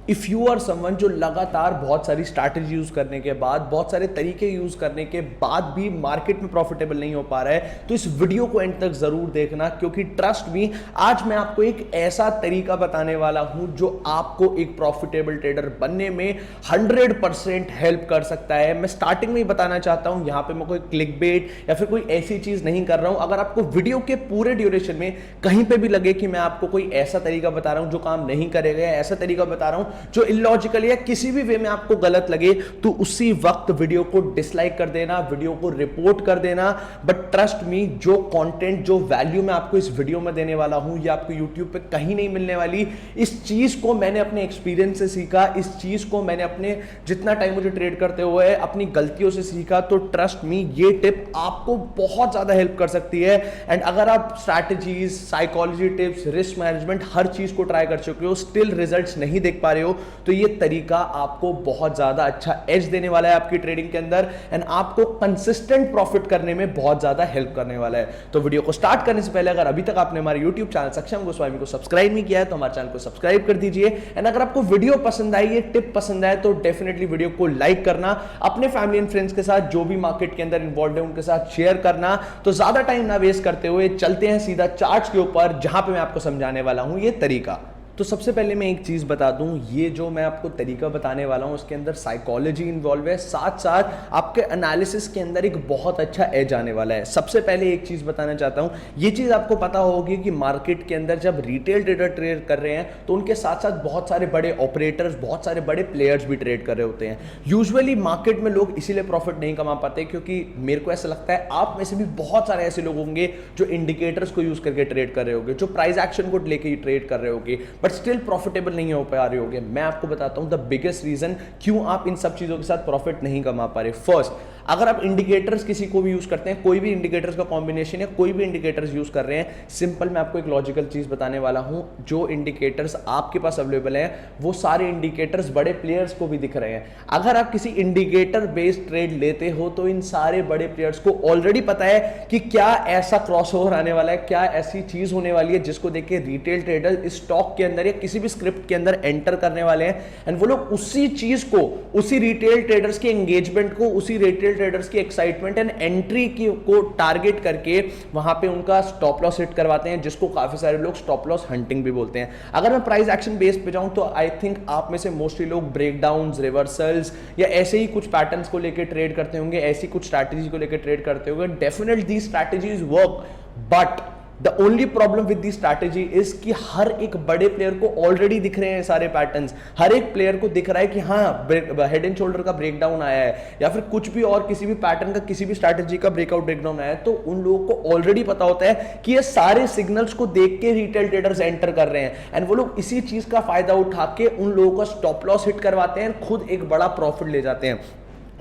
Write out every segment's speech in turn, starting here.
If you are someone जो लगातार बहुत सारी स्ट्रैटेजी यूज करने के बाद, बहुत सारे तरीके यूज करने के बाद भी मार्केट में प्रॉफिटेबल नहीं हो पा रहा है, तो इस वीडियो को एंड तक जरूर देखना, क्योंकि ट्रस्ट मी आज मैं आपको एक ऐसा तरीका बताने वाला हूं जो आपको एक प्रॉफिटेबल ट्रेडर बनने में 100% हेल्प कर सकता है। मैं स्टार्टिंग में ही बताना चाहता हूं, यहां पे मैं कोई क्लिकबेट या फिर कोई ऐसी चीज नहीं कर रहा हूं। अगर आपको वीडियो के पूरे ड्यूरेशन में कहीं पे भी लगे कि मैं आपको कोई ऐसा तरीका बता रहा हूं जो काम नहीं करेगा, ऐसा तरीका बता रहा हूं जो इलॉजिकल या किसी भी वे में आपको गलत लगे, तो उसी वक्त वीडियो को डिसलाइक कर देना, वीडियो को रिपोर्ट कर देना। बट ट्रस्ट मी, जो कंटेंट, जो वैल्यू मैं आपको इस वीडियो में देने वाला हूं, ये आपको यूट्यूब पे कहीं नहीं मिलने वाली। इस चीज को मैंने अपने एक्सपीरियंस से सीखा, इस चीज को मैंने अपने जितना टाइम मुझे ट्रेड करते हुए अपनी गलतियों से सीखा। तो ट्रस्ट मी, ये टिप आपको बहुत ज्यादा हेल्प कर सकती है। एंड अगर आप strategies, psychology tips, risk management, हर चीज को ट्राई कर चुके हो, स्टिल रिजल्ट्स नहीं देख पा रहे हो, तो ये तरीका आपको बहुत ज्यादा अच्छा एज देने वाला है आपकी ट्रेडिंग के अंदर, एंड आपको कंसिस्टेंट प्रॉफिट करने में बहुत ज्यादा हेल्प करने वाला है। तो वीडियो को स्टार्ट करने से पहले अगर अभी तक आपने हमारे यूट्यूब चैनल सक्षम गोस्वामी को सब्सक्राइब नहीं किया है तो हमारे चैनल को सब्सक्राइब कर दीजिए। एंड अगर आपको वीडियो पसंद आई, ये टिप पसंद आए, तो डेफिनेटली वीडियो को लाइक करना, अपने फैमिली एंड फ्रेंड्स के साथ जो भी मार्केट के अंदर इन्वॉल्व है उनके साथ शेयर करना। तो ज्यादा टाइम ना वेस्ट करते हुए चलते हैं सीधा चार्ट्स के ऊपर, जहां पे मैं आपको समझाने वाला हूं ये तरीका। तो सबसे पहले मैं एक चीज बता दूं, ये जो मैं आपको तरीका बताने वाला हूं उसके अंदर साइकोलॉजी इन्वॉल्व है, साथ साथ आपके एनालिसिस के अंदर एक बहुत अच्छा एज आने वाला है। सबसे पहले एक चीज बताना चाहता हूं, ये चीज आपको पता होगी कि मार्केट के अंदर जब रिटेल ट्रेडर ट्रेड कर रहे हैं तो उनके साथ साथ बहुत सारे बड़े ऑपरेटर्स, बहुत सारे बड़े प्लेयर्स भी ट्रेड कर रहे होते हैं। यूजुअली मार्केट में लोग इसीलिए प्रॉफिट नहीं कमा पाते क्योंकि मेरे को ऐसा लगता है आप में से भी बहुत सारे ऐसे लोग होंगे जो इंडिकेटर्स को यूज करके ट्रेड कर रहे होंगे, जो प्राइस एक्शन को लेके ट्रेड कर रहे होंगे, बट स्टिल प्रॉफिटेबल नहीं हो पा रहे होगे। मैं आपको बताता हूं द बिगेस्ट रीजन क्यों आप इन सब चीजों के साथ प्रॉफिट नहीं कमा पा रहे। फर्स्ट, अगर आप इंडिकेटर्स किसी को भी यूज करते हैं, कोई भी इंडिकेटर्स का कॉम्बिनेशन या कोई भी इंडिकेटर्स यूज कर रहे हैं, सिंपल मैं आपको एक लॉजिकल चीज बताने वाला हूं, जो इंडिकेटर्स आपके पास अवेलेबल है वो सारे इंडिकेटर्स बड़े प्लेयर्स को भी दिख रहे हैं। अगर आप किसी इंडिकेटर बेस्ड ट्रेड लेते हो तो इन सारे बड़े प्लेयर्स को ऑलरेडी पता है कि क्या ऐसा क्रॉसओवर आने वाला है, क्या ऐसी चीज होने वाली है जिसको देख के रिटेल ट्रेडर इस स्टॉक के अंदर या किसी भी स्क्रिप्ट के अंदर एंटर करने वाले हैं। एंड वो लोग उसी चीज को, उसी रिटेल ट्रेडर्स के एंगेजमेंट को, उसी रिटेल ट्रेडर्स की एक्साइटमेंट एंड एंट्री को टारगेट करके वहां पे उनका स्टॉप लॉस हिट करवाते हैं, जिसको काफी सारे लोग स्टॉप लॉस हंटिंग भी बोलते हैं। अगर मैं प्राइस एक्शन बेस पे जाऊं तो आई थिंक आप में से मोस्टली लोग ब्रेकडाउन्स, रिवर्सल्स या ऐसे ही कुछ पैटर्न्स को लेकर ट्रेड करते होंगे, ऐसी कुछ स्ट्रैटेजी को लेकर ट्रेड करते होंगे। Definitely these strategies work, but the only problem with the strategy is कि हर एक बड़े प्लेयर को ऑलरेडी दिख रहे हैं सारे पैटर्न्स, हर एक प्लेयर को दिख रहा है कि हाँ हेड एंड शोल्डर का ब्रेकडाउन आया है या फिर कुछ भी और किसी भी पैटर्न का, किसी भी स्ट्रैटेजी का ब्रेकआउट, ब्रेकडाउन आया है, तो उन लोगों को ऑलरेडी पता होता है कि ये सारे सिग्नल्स को देख के रिटेल ट्रेडर्स एंटर कर रहे हैं एंड वो लोग इसी चीज का फायदा उठा के उन लोगों का स्टॉप लॉस हिट करवाते हैं, खुद एक बड़ा प्रॉफिट ले जाते हैं।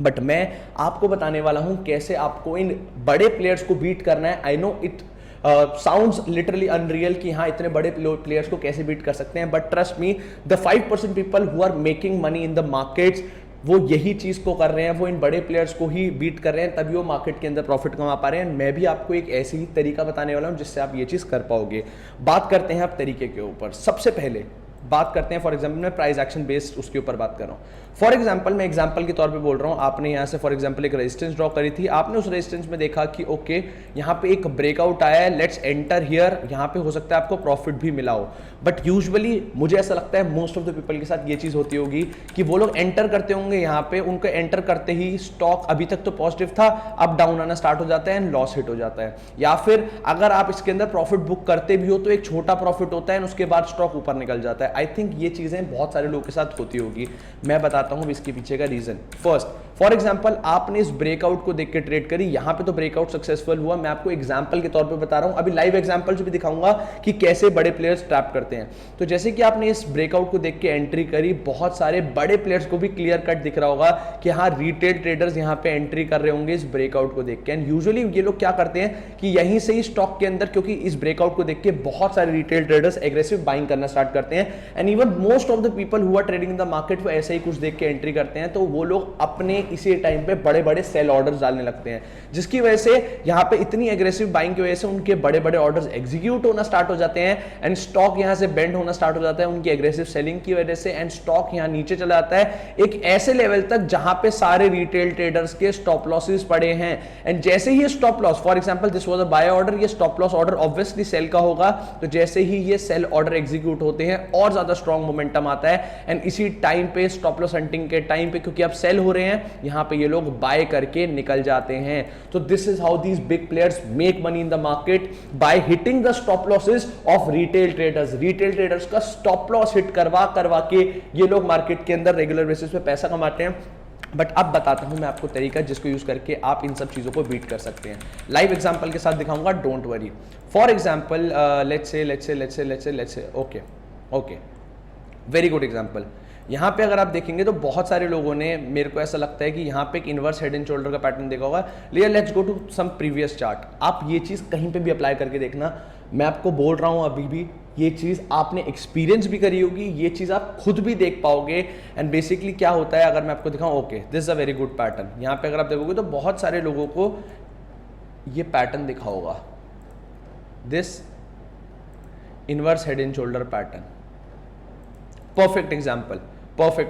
बट मैं आपको बताने वाला हूं कैसे आपको इन बड़े प्लेयर्स को बीट करना है। I know it sounds literally unreal कि हाँ इतने बड़े प्लेयर्स को कैसे बीट कर सकते हैं, but trust me, the 5% people who are making money in the markets वो यही चीज को कर रहे हैं, वो इन बड़े प्लेयर्स को ही बीट कर रहे हैं, तभी वो मार्केट के अंदर प्रॉफिट कमा पा रहे हैं। मैं भी आपको एक ऐसे ही तरीका बताने वाला हूं जिससे आप ये चीज कर पाओगे। बात करते हैं आप तरीके के ऊपर। सबसे पहले बात करते हैं, फॉर एग्जांपल मैं प्राइस एक्शन बेस्ड उसके ऊपर बात कर रहा हूं। फॉर एग्जांपल मैं एग्जांपल के तौर पे बोल रहा हूं, आपने यहां से फॉर एग्जांपल एक रेजिस्टेंस ड्रॉ करी थी, आपने उस रेजिस्टेंस में देखा कि ओके यहां पे एक ब्रेकआउट आया है, लेट्स एंटर हियर, यहां पे हो सकता है आपको प्रॉफिट भी मिला हो। बट यूजुअली मुझे ऐसा लगता है मोस्ट ऑफ द पीपल के साथ ये चीज होती होगी कि वो लोग एंटर करते होंगे, यहां पे उनको एंटर करते ही स्टॉक अभी तक तो पॉजिटिव था, अब डाउन आना स्टार्ट हो जाता है एंड लॉस हिट हो जाता है। या फिर अगर आप इसके अंदर प्रॉफिट बुक करते भी हो तो एक छोटा प्रॉफिट होता है और उसके बाद स्टॉक ऊपर निकल जाता है। आई थिंक ये चीजें बहुत सारे लोगों के साथ होती होगी। मैं बताता हूं इसके पीछे का रीजन। फर्स्ट, फॉर एग्जांपल आपने इस ब्रेकआउट को देख के ट्रेड करी, यहां पे तो ब्रेकआउट सक्सेसफुल हुआ, मैं आपको एग्जांपल के तौर पे बता रहा हूं, अभी लाइव एग्जांपल्स भी दिखाऊंगा कि कैसे बड़े प्लेयर्स ट्रैप करते हैं। तो जैसे कि आपने इस ब्रेकआउट को देख के एंट्री करी, बहुत सारे बड़े प्लेयर्स को भी क्लियर कट दिख रहा होगा कि हाँ रिटेल ट्रेडर्स यहां पे एंट्री कर रहे होंगे इस ब्रेकआउट को देख के। एंड यूजुअली ये लोग क्या करते हैं कि यहीं से ही स्टॉक के अंदर, क्योंकि इस ब्रेकआउट को देख के बहुत सारे रिटेल ट्रेडर्स एग्रेसिव बाइंग करना स्टार्ट करते हैं and even most of the people who are trading in the market वो ऐसे ही कुछ देख के एंट्री करते हैं, तो वो लोग अपने इसी टाइम पे बड़े बड़े सेल ऑर्डर्स डालने लगते हैं, जिसकी वजह से यहाँ पे इतनी एग्रेसिव बाइंग की वजह से उनके बड़े बड़े ऑर्डर्स एग्जीक्यूट होना स्टार्ट हो जाते हैं एंड स्टॉक यहाँ से बेंड होना स्टार्ट हो जाता है उनकी एग्रेसिव सेलिंग की वजह से, एंड स्टॉक यहाँ नीचे चला जाता है एक ऐसे लेवल तक जहां पे सारे रिटेल ट्रेडर्स के स्टॉप लॉसेस पड़े हैं। एंड जैसे ही ये stop loss, for example this was a buy order, ये stop loss order obviously sell का होगा, तो जैसे ही ये सेल ऑर्डर एग्जीक्यूट होते हैं और ज्यादा स्ट्रॉन्ग मोमेंटम आता है एंड इसी टाइम पे स्टॉप लॉस हंटिंग के टाइम पे क्योंकि अब सेल हो रहे हैं यहां पे ये लोग बाय करके निकल जाते हैं। तो this is how these big players make money in the market, by hitting the stop losses of retail traders. Retail traders का स्टॉप लॉस हिट करवा करवा के ये लोग मार्केट के अंदर रेगुलर बेसिस पे पैसा कमाते हैं। बट अब बताता हूं मैं आपको तरीका जिसको यूज करके आप इन सब चीजों को बीट कर सकते हैं। लाइव एग्जांपल के साथ दिखाऊंगा, don't worry. For example let's say okay very good example. यहां पे अगर आप देखेंगे तो बहुत सारे लोगों ने, मेरे को ऐसा लगता है कि यहां पे एक इनवर्स हेड एंड शोल्डर का पैटर्न देखा होगा। Let's go to some previous chart. आप ये चीज कहीं पे भी अप्लाई करके देखना, मैं आपको बोल रहा हूं अभी भी ये चीज आपने एक्सपीरियंस भी करी होगी, ये चीज आप खुद भी देख पाओगे। एंड बेसिकली क्या होता है अगर मैं आपको दिखाऊं, okay this is a very good pattern. यहां पे अगर आप देखोगे तो बहुत सारे लोगों को ये पैटर्न दिखा होगा, this inverse head and shoulder pattern. Perfect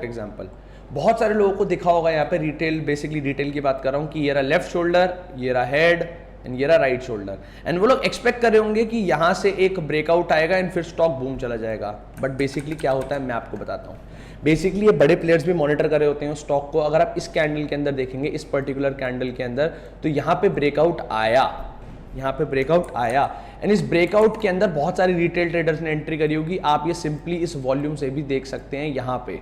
example. बहुत सारे लोगों को दिखा होगा यहाँ पे रिटेल, बेसिकली रिटेल की बात कर रहा हूं कि ये रहा लेफ्ट शोल्डर, ये रहा हेड एंड ये रहा राइट शोल्डर। एंड वो लोग एक्सपेक्ट कर रहे होंगे कि यहां से एक ब्रेकआउट आएगा एंड फिर स्टॉक बूम चला जाएगा। बट बेसिकली क्या होता है मैं आपको बताता हूं। बेसिकली ये बड़े प्लेयर्स भी मॉनिटर कर रहे होते हैं स्टॉक को। अगर आप इस कैंडल के अंदर देखेंगे, इस पर्टिकुलर कैंडल के अंदर, तो यहाँ पे ब्रेकआउट आया एंड इस ब्रेकआउट के अंदर बहुत सारे रिटेल ट्रेडर्स ने एंट्री करी होगी। आप ये सिंपली इस वॉल्यूम से भी देख सकते हैं। यहाँ पे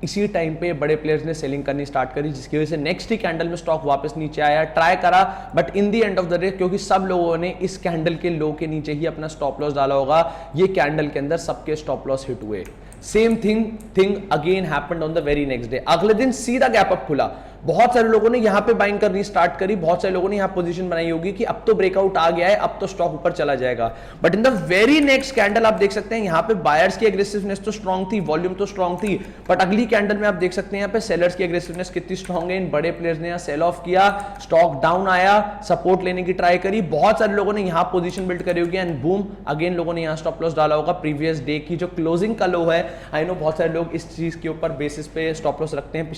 इसी टाइम पे बड़े प्लेयर्स ने सेलिंग करनी स्टार्ट करी, जिसकी वजह से नेक्स्ट ही कैंडल में स्टॉक वापस नीचे आया, ट्राई करा, but in the end of the day क्योंकि सब लोगों ने इस कैंडल के लो के नीचे ही अपना स्टॉप लॉस डाला होगा, ये कैंडल के अंदर सबके स्टॉप लॉस हिट हुए। Same thing again happened on the very next day. अगले दिन सीधा गैप अप खुला, बहुत सारे लोगों ने यहां पे बाइंग करनी स्टार्ट करी, बहुत सारे लोगों ने यहां पोजीशन बनाई होगी कि अब तो ब्रेकआउट आ गया है, अब तो स्टॉक ऊपर चला जाएगा। But in the very next candle आप देख सकते हैं यहां पे बायर्स की एग्रेसिवनेस तो स्ट्रांग थी, वॉल्यूम तो स्ट्रांग थी, बट अगली कैंडल में आप देख सकते हैं यहां पे सेलर्स की एग्रेसिवनेस कितनी स्ट्रांग है। इन बड़े प्लेयर्स ने यहां सेल ऑफ किया, स्टॉक डाउन आया, सपोर्ट लेने की ट्राई करी, बहुत सारे लोगों ने यहां पोजीशन बिल्ड करी होगी एंड बूम अगेन लोगों ने यहां स्टॉप लॉस डाला होगा। प्रीवियस डे की जो क्लोजिंग का लो है, आई नो बहुत सारे लोग इस चीज के ऊपर बेसिस पे स्टॉप लॉस रखते हैं,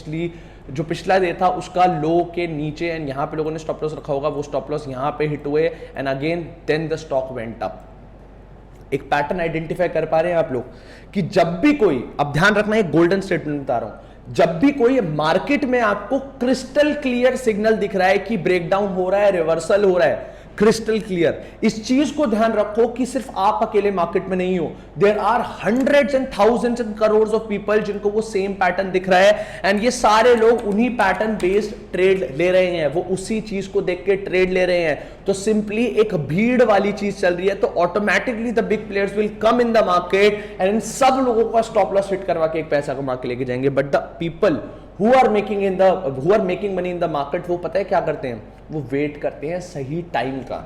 पिछला डे था उसका लो के नीचे, एंड यहां पे लोगों ने स्टॉप लॉस रखा होगा, वो स्टॉप लॉस यहां पे हिट हुए and again then the stock went up. एक पैटर्न आइडेंटिफाई कर पा रहे हैं आप लोग कि जब भी कोई, अब ध्यान रखना है गोल्डन स्टेटमेंट बता रहा हूं, जब भी कोई मार्केट में आपको क्रिस्टल क्लियर सिग्नल दिख रहा है कि ब्रेकडाउन हो रहा है, रिवर्सल हो रहा है, क्रिस्टल क्लियर, इस चीज को ध्यान रखो कि सिर्फ आप अकेले मार्केट में नहीं हो, there are hundreds and thousands and crore of people जिनको वो सेम पैटर्न दिख रहा है एंड ये सारे लोग उन्हीं पैटर्न बेस्ड ट्रेड ले रहे हैं, वो उसी चीज को देख के ट्रेड ले रहे हैं। तो सिंपली एक भीड़ वाली चीज चल रही है, तो automatically the big players will come in the market and in सब लोगों का स्टॉप लॉस हिट करवा के एक पैसा कमा के लेके जाएंगे। But the people who are making money in the market, वो पता है क्या करते हैं, वो वेट करते हैं सही टाइम का।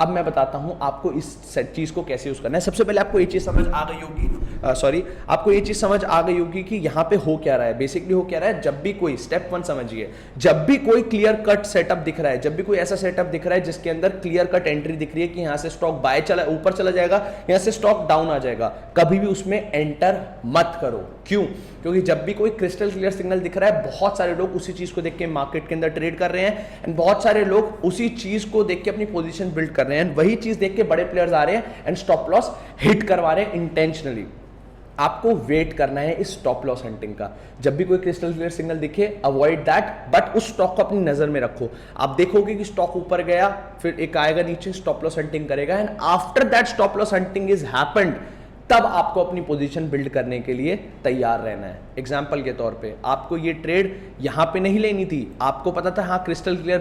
अब मैं बताता हूं आपको इस चीज को कैसे यूज करना है। सबसे पहले आपको ये चीज समझ आ गई होगी, आपको ये चीज समझ आ गई होगी कि यहां पे हो क्या रहा है। बेसिकली हो क्या रहा है, जब भी कोई स्टेप 1 समझिए, जब भी कोई क्लियर कट सेटअप दिख रहा है, जब भी कोई ऐसा सेटअप दिख रहा है जिसके अंदर क्लियर कट एंट्री दिख रही है कि यहां से स्टॉक बाय चला ऊपर चला जाएगा, यहां से स्टॉक डाउन आ जाएगा, कभी भी उसमें एंटर मत करो। क्यों? क्योंकि जब भी कोई क्रिस्टल क्लियर सिग्नल दिख रहा है, बहुत सारे लोग उसी चीज को देख के मार्केट के अंदर ट्रेड कर रहे हैं एंड बहुत सारे लोग उसी चीज को देख के अपनी पोजीशन बिल्ड कर रहे हैं, वही चीज देख के बड़े प्लेयर्स आ रहे हैं एंड स्टॉप लॉस हिट करवा रहे हैं इंटेंशनली। आपको वेट करना है इस स्टॉप लॉस हंटिंग का। जब भी कोई क्रिस्टल क्लियर सिग्नल दिखे, अवॉइड दैट, बट उस स्टॉक को अपनी नजर में रखो। आप देखोगे कि स्टॉक ऊपर गया, फिर एक आएगा नीचे, स्टॉप लॉस हंटिंग करेगा and after that stop loss hunting is happened, तब आपको अपनी पोजीशन बिल्ड करने के लिए तैयार रहना है। एग्जांपल के तौर पे आपको ये ट्रेड यहां पे नहीं लेनी थी, आपको पता था हाँ क्रिस्टल क्लियर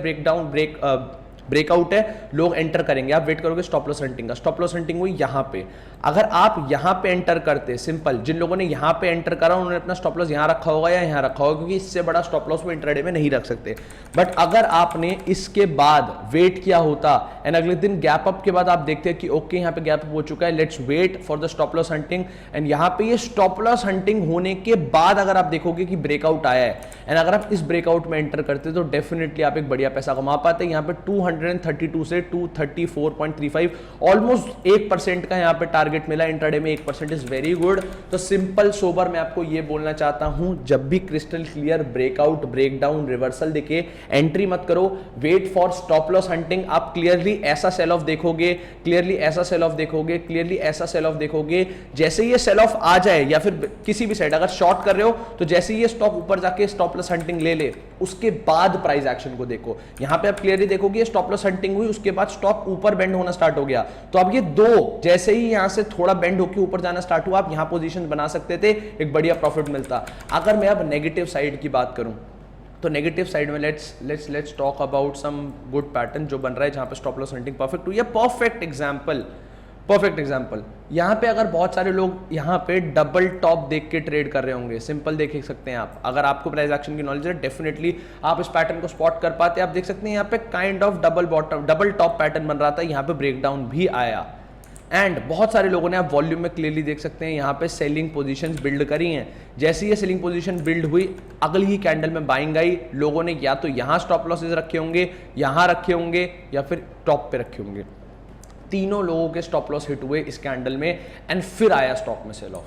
ब्रेकआउट है, लोग एंटर करेंगे, आप वेट करोगे स्टॉप लॉस हंटिंग का। स्टॉप लॉस हंटिंग हुई यहां पे, अगर आप यहां पे एंटर करते, सिंपल, जिन लोगों ने यहां पे एंटर करा उन्होंने अपना स्टॉप लॉस यहां रखा होगा या यहां रखा होगा, क्योंकि इससे बड़ा स्टॉप लॉस वो इंट्राडे में नहीं रख सकते। बट अगर आपने इसके बाद वेट किया होता एंड अगले दिन गैप अप के बाद आप देखते हैं कि ओके यहां पे गैप अप हो चुका है, let's wait for the stop loss hunting, and यहां पे ये स्टॉप लॉस हंटिंग होने के बाद अगर आप देखोगे कि ब्रेकआउट आया है एंड अगर आप इस ब्रेकआउट में एंटर करते तो डेफिनेटली आप एक बढ़िया पैसा कमा पाते। यहां पे 232 से 234.35 ऑलमोस्ट 1% का यहां पे टारगेट मिला इंट्राडे में। 1% इज वेरी गुड। तो सिंपल सोबर मैं आपको ये बोलना चाहता हूं, जब भी crystal clear breakout, breakdown, reversal दिखे एंट्री मत करो, wait for stop loss hunting. आप क्लियरली ऐसा सेल ऑफ देखोगे, क्लियरली ऐसा सेल ऑफ देखोगे, क्लियरली ऐसा सेल ऑफ देखोगे, जैसे ये सेल ऑफ आ जाए या फिर किसी भी साइड अगर शॉर्ट कर रहे हो तो जैसे ये स्टॉक ऊपर जाके स्टॉप लॉस हंटिंग ले ले, उसके बाद प्राइस एक्शन को देखो। यहां पे आप क्लियरली देखोगे स्टॉप लॉस हंटिंग हुई, उसके बाद स्टॉक ऊपर बेंड होना स्टार्ट हो गया, तो अब ये दो जैसे ही यहां से थोड़ा बेंड होकर ऊपर जाना स्टार्ट हुआ, आप यहां पोजीशन बना सकते थे, एक बढ़िया प्रॉफिट मिलता। अगर मैं अब नेगेटिव साइड की बात करूं तो नेगेटिव साइड में let's talk about some good pattern जो बन रहा है जहां पे स्टॉप लॉस हंटिंग परफेक्ट हुई है। परफेक्ट एग्जांपल यहां पे अगर बहुत सारे लोग यहां पे डबल टॉप देख के ट्रेड कर रहे होंगे, सिंपल देख सकते हैं आप, अगर आपको प्राइस एक्शन की नॉलेज है डेफिनेटली आप इस पैटर्न को स्पॉट कर पाते हैं। आप देख सकते हैं यहां पे kind of double top pattern बन रहा था, यहां पे ब्रेकडाउन भी आया एंड बहुत सारे लोगों ने, आप वॉल्यूम में क्लियरली देख सकते हैं यहां पे सेलिंग पोजीशंस बिल्ड करी हैं। जैसे ये सेलिंग पोजीशन बिल्ड हुई, अगली ही कैंडल में बाइंग आई, लोगों ने या तो यहां स्टॉप लॉसेस रखे होंगे, यहां रखे होंगे या फिर टॉप पे रखे होंगे। तीनों लोगों के स्टॉप लॉस हिट हुए इस कैंडल में एंड फिर आया स्टॉक में सेल ऑफ।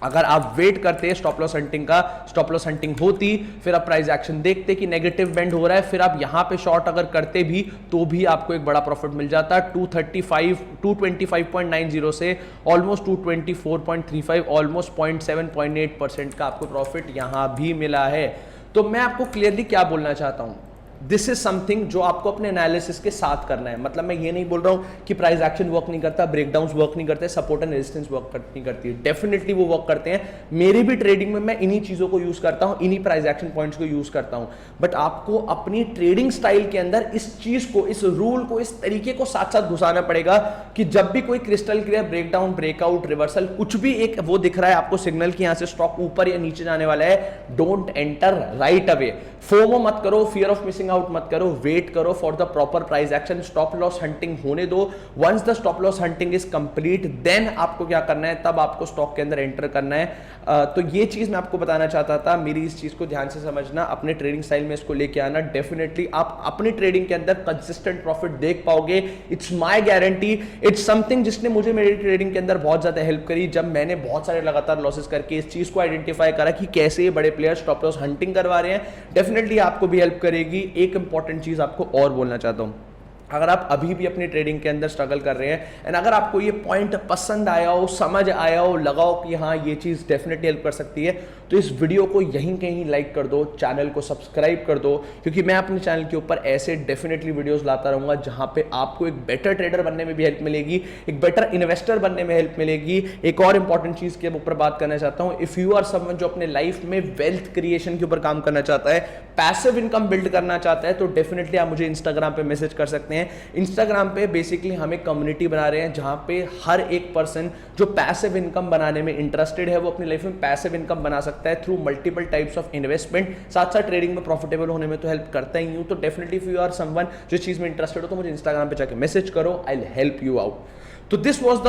अगर आप वेट करते स्टॉप लॉस हंटिंग का, स्टॉप लॉस हंटिंग होती, फिर आप प्राइस एक्शन देखते कि नेगेटिव बेंड हो रहा है, फिर आप यहां पे शॉर्ट अगर करते भी तो भी आपको एक बड़ा प्रॉफिट मिल जाता। 225.90 से ऑलमोस्ट 224.35, ऑलमोस्ट 0.7-0.8% का आपको प्रॉफिट यहां भी मिला है। तो मैं आपको क्लियरली क्या बोलना चाहता हूं, दिस इज समथिंग जो आपको अपने एनालिसिस के साथ करना है। मतलब मैं ये नहीं बोल रहा हूं कि प्राइस एक्शन वर्क नहीं करता, ब्रेकडाउन्स वर्क नहीं करते, सपोर्ट एंड रेजिस्टेंस वर्क नहीं करती, डेफिनेटली वो वर्क करते हैं। मेरी भी ट्रेडिंग में मैं इन्हीं चीजों को यूज करता हूं, इन्हीं प्राइस एक्शन पॉइंट्स को यूज करता हूं। बट आपको अपनी ट्रेडिंग स्टाइल के अंदर इस चीज को, इस रूल को, इस तरीके को साथ साथ घुसाना पड़ेगा कि जब भी कोई crystal clear breakdown, breakout, reversal, कुछ भी एक वो दिख रहा है आपको सिग्नल कि यहां से स्टॉक ऊपर या नीचे जाने वाला है, don't enter right away. FOMO मत करो, फियर ऑफ मिसिंग आउट मत करो, वेट करो for the proper price action. Stop loss hunting होने दो, once the stop loss hunting is complete then आपको क्या करना है, तब आपको स्टॉक के अंदर एंटर करना है। तो ये चीज मैं आपको बताना चाहता था, मेरी इस चीज को ध्यान से समझना, अपने ट्रेडिंग स्टाइल में इसको लेके आना, डेफिनेटली आप अपनी ट्रेडिंग के अंदर कंसिस्टेंट प्रॉफिट देख पाओगे। It's my guarantee, it's something जिसने मुझे मेरी ट्रेडिंग के अंदर बहुत ज्यादा हेल्प करी, जब मैंने बहुत सारे लगातार लॉसेस करके इस चीज को आइडेंटिफाई करा कि कैसे ये बड़े प्लेयर स्टॉप लॉस हंटिंग करवा रहे हैं। डेफिनेटली आपको भी हेल्प करेगी। एक इंपॉर्टेंट चीज आपको और बोलना चाहता हूं, अगर आप अभी भी अपनी ट्रेडिंग के अंदर स्ट्रगल कर रहे हैं एंड अगर आपको ये पॉइंट पसंद आया हो, समझ आया हो, लगाओ कि हाँ ये चीज़ डेफिनेटली हेल्प कर सकती है, तो इस वीडियो को यहीं कहीं लाइक कर दो, चैनल को सब्सक्राइब कर दो, क्योंकि मैं अपने चैनल के ऊपर ऐसे डेफिनेटली वीडियोस लाता रहूंगा जहां पे आपको एक बेटर ट्रेडर बनने में भी हेल्प मिलेगी, एक बेटर इन्वेस्टर बनने में हेल्प मिलेगी। एक और इंपॉर्टेंट चीज़ के ऊपर बात करना चाहता हूँ, इफ़ यू आर समवन जो अपने लाइफ में वेल्थ क्रिएशन के ऊपर काम करना चाहता है, पैसिव इनकम बिल्ड करना चाहता है, तो डेफिनेटली आप मुझे इंस्टाग्राम पे मैसेज कर सकते हैं। इंस्टाग्राम पे बेसिकली हम एक कम्युनिटी बना रहे हैं जहां पे हर एक पर्सन जो पैसिव इनकम बनाने में इंटरेस्टेड है वो अपनी लाइफ में पैसिव इनकम बना सकता है through multiple types of investment. साथ साथ ट्रेडिंग में प्रॉफिटेबल होने में तो हेल्प करता ही हूं। तो definitely if you are someone जो चीज में इंटरेस्टेड हो तो मुझे इंस्टाग्राम पे जाके मैसेज करो, I will help you out. तो this was the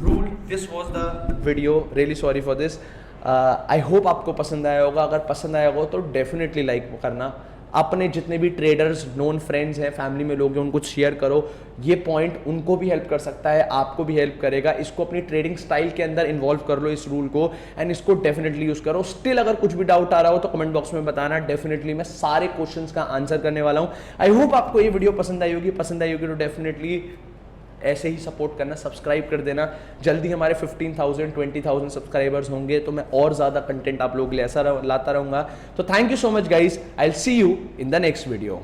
rule, this was the video, really sorry for this. I hope आपको पसंद आया होगा। अगर पसंद आया होगा तो डेफिनेटली लाइक करना, अपने जितने भी ट्रेडर्स, नोन फ्रेंड्स हैं, फैमिली में लोग हैं, उनको शेयर करो। ये पॉइंट उनको भी हेल्प कर सकता है, आपको भी हेल्प करेगा। इसको अपनी ट्रेडिंग स्टाइल के अंदर इन्वॉल्व कर लो, इस रूल को, एंड इसको डेफिनेटली यूज करो। स्टिल अगर कुछ भी डाउट आ रहा हो तो कमेंट बॉक्स में बताना, डेफिनेटली मैं सारे क्वेश्चंस का आंसर करने वाला हूं। आई होप आपको ये वीडियो पसंद आई होगी। पसंद आई होगी तो डेफिनेटली ऐसे ही सपोर्ट करना, सब्सक्राइब कर देना। जल्दी हमारे 15,000 20,000 सब्सक्राइबर्स होंगे तो मैं और ज़्यादा कंटेंट आप लोगों के लिए ऐसा लाता रहूँगा। तो thank you so much guys, I will see you in the next video.